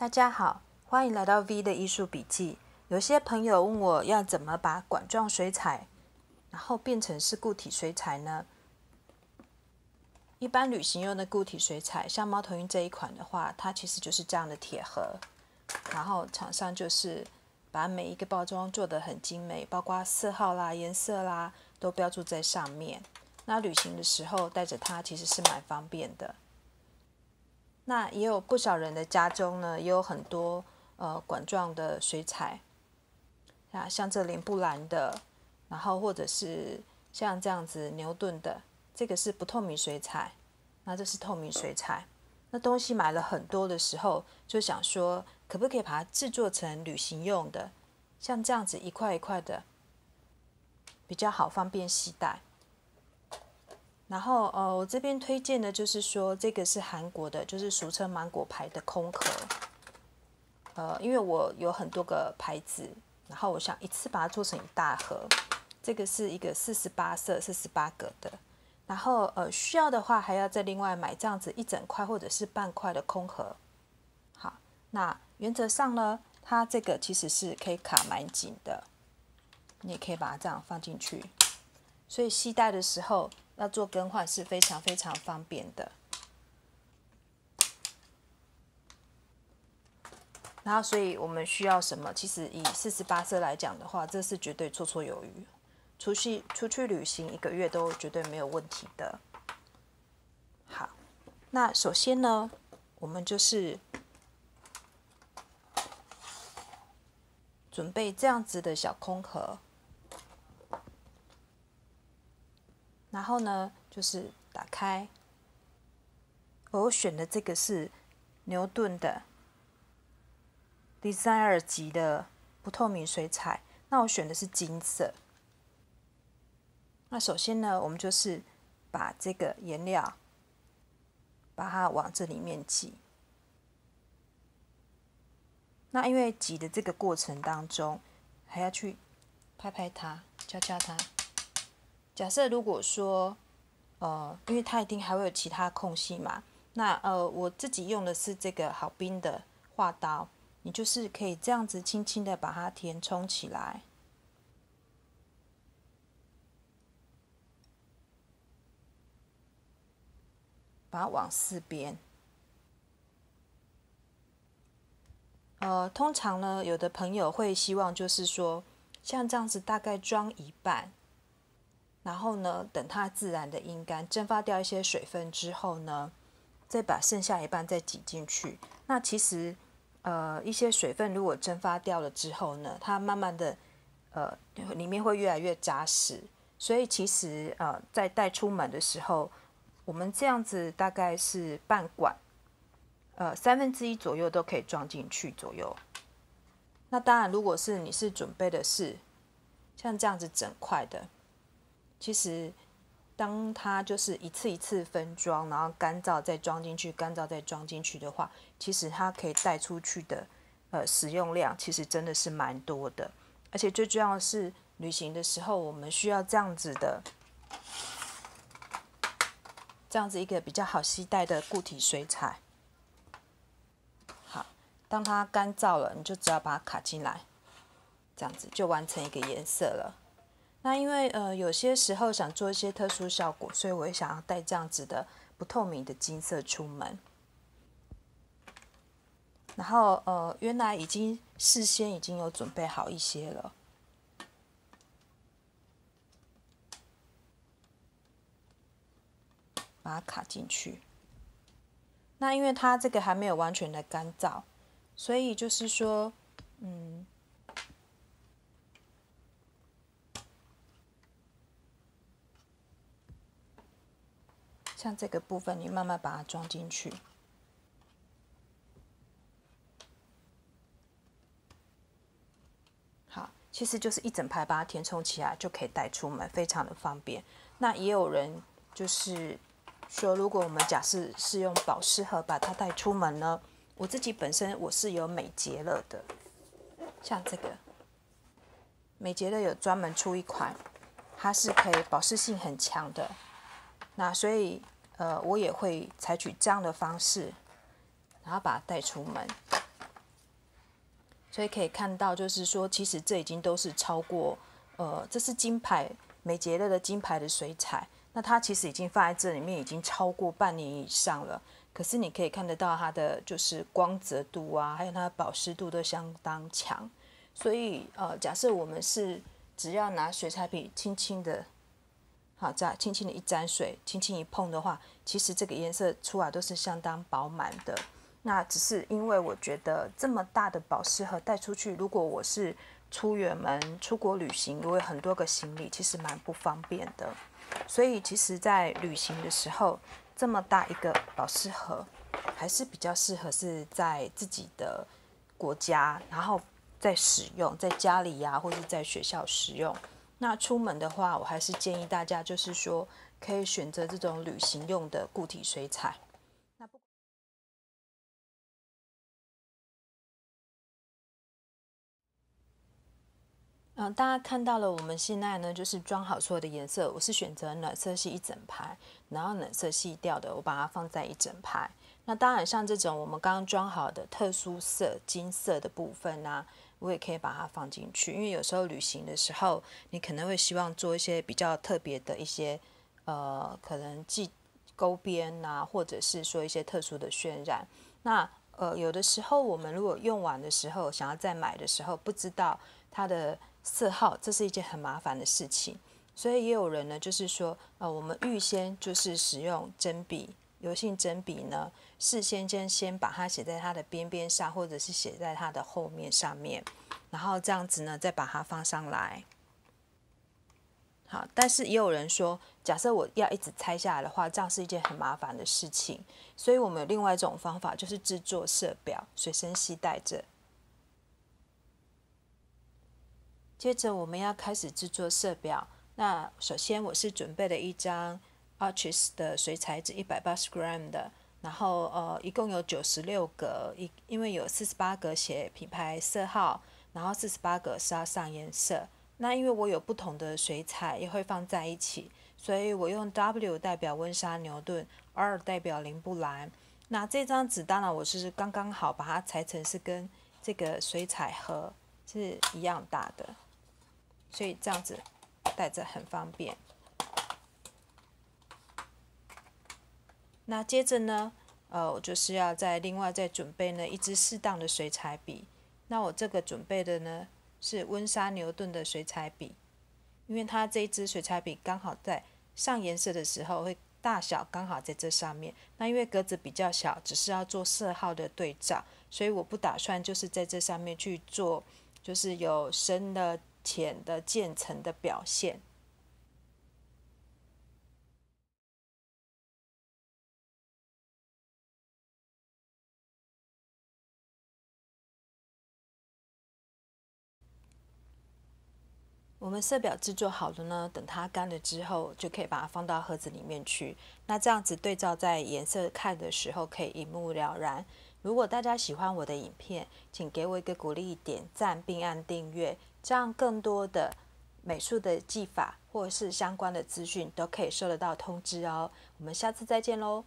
大家好，欢迎来到 V 的艺术笔记。有些朋友问我要怎么把管状水彩，然后变成是固体水彩呢？一般旅行用的固体水彩，像猫头鹰这一款的话，它其实就是这样的铁盒，然后厂商就是把每一个包装做得很精美，包括色号啦、颜色啦，都标注在上面。那旅行的时候带着它其实是蛮方便的。那也有不少人的家中呢，也有很多管状的水彩，像这连布兰的，然后或者是像这样子牛顿的，这个是不透明水彩，那这是透明水彩。那东西买了很多的时候，就想说可不可以把它制作成旅行用的，像这样子一块一块的，比较好方便携带。然后我这边推荐的就是说，这个是韩国的，就是俗称芒果牌的空壳。因为我有很多个牌子，然后我想一次把它做成一大盒。这个是一个48色、48格的。然后需要的话还要再另外买这样子一整块或者是半块的空盒。好，那原则上呢，它这个其实是可以卡蛮紧的，你也可以把它这样放进去，所以携带的时候要做更换是非常非常方便的。然后，所以我们需要什么？其实以48色来讲的话，这是绝对绰绰有余。出去旅行1个月都绝对没有问题的。好，那首先呢，我们就是准备这样子的小空盒，然后呢，就是打开。我选的这个是牛顿的 Designer 级的不透明水彩，那我选的是金色。那首先呢，我们就是把这个颜料把它往这里面挤。那因为挤的这个过程当中，还要去拍拍它、敲敲它。假设如果说，因为它一定还会有其他空隙嘛，那我自己用的是这个好冰的画刀，你就是可以这样子轻轻的把它填充起来。把它往4边。通常呢，有的朋友会希望就是说，像这样子大概装一半，然后呢，等它自然的阴干，蒸发掉一些水分之后呢，再把剩下一半再挤进去。那其实，一些水分如果蒸发掉了之后呢，它慢慢的，里面会越来越扎实。所以其实，在带出门的时候，我们这样子大概是半管，1/3左右都可以装进去左右。那当然，如果是你是准备的是像这样子整块的，其实当它就是一次一次分装，然后干燥再装进去，干燥再装进去的话，其实它可以带出去的使用量其实真的是蛮多的。而且最重要的是，旅行的时候我们需要这样子一个比较好携带的固体水彩。好，当它干燥了，你就只要把它卡进来，这样子就完成一个颜色了。那因为有些时候想做一些特殊效果，所以我也想要带这样子的不透明的金色出门。然后原来事先已经有准备好一些了。把它卡进去。那因为它这个还没有完全的干燥，所以就是说，像这个部分，你慢慢把它装进去。好，其实就是一整排把它填充起来就可以带出门，非常的方便。那也有人就是说，如果我们假设是用保湿盒把它带出门呢，我自己本身我是有美洁乐的，像这个美洁乐有专门出一款，它是可以保湿性很强的。那所以我也会采取这样的方式，然后把它带出门。所以可以看到，就是说，其实这已经都是超过，这是金牌美捷乐的金牌的水彩，那它其实已经放在这里面已经超过半年以上了。可是你可以看得到它的就是光泽度啊，还有它的保湿度都相当强。所以假设我们是只要拿水彩笔轻轻的，好，再轻轻的一沾水，轻轻一碰的话，其实这个颜色出来都是相当饱满的。那只是因为我觉得这么大的保湿盒带出去，如果我是出远门、出国旅行，如果有很多个行李，其实蛮不方便的。所以其实，在旅行的时候，这么大一个保湿盒，还是比较适合是在自己的国家，然后再使用，在家里呀、或是在学校使用。那出门的话，我还是建议大家就是说，可以选择这种旅行用的固体水彩。大家看到了，我们现在呢就是装好所有的颜色，我是选择暖色系一整排，然后冷色系调的，我把它放在一整排。那当然，像这种我们刚刚装好的特殊色、金色的部分啊，我也可以把它放进去，因为有时候旅行的时候，你可能会希望做一些比较特别的一些，可能勾边啊，或者是说一些特殊的渲染。那有的时候我们如果用完的时候，想要再买的时候，不知道它的色号，这是一件很麻烦的事情。所以也有人呢，就是说，我们预先就是使用针笔，油性针笔呢，事先先把它写在它的边边上，或者是写在它的后面上面，然后这样子呢，再把它放上来。好，但是也有人说，假设我要一直拆下来的话，这样是一件很麻烦的事情。所以我们有另外一种方法，就是制作色表，随身携带着。接着我们要开始制作色表。那首先我是准备了一张 Arches 的水彩纸，180g 的，然后一共有96格，因为有48格写品牌色号，然后48格是要上颜色。那因为我有不同的水彩也会放在一起，所以我用 W 代表温莎牛顿， R 代表林布兰。那这张纸当然我是刚刚好把它裁成是跟这个水彩盒是一样大的，所以这样子带着很方便。那接着呢，我就是要另外再准备呢一支适当的水彩笔。那我这个准备的呢是温莎牛顿的水彩笔，因为它这一支水彩笔刚好在上颜色的时候会大小刚好在这上面。那因为格子比较小，只是要做色号的对照，所以我不打算就是在这上面去做，就是有深的、浅的、渐层的表现。我们色表制作好了呢，等它干了之后，就可以把它放到盒子里面去。那这样子对照在颜色看的时候，可以一目了然。如果大家喜欢我的影片，请给我一个鼓励，点赞并按订阅，这样更多的美术的技法或者是相关的资讯都可以收得到通知哦。我们下次再见喽。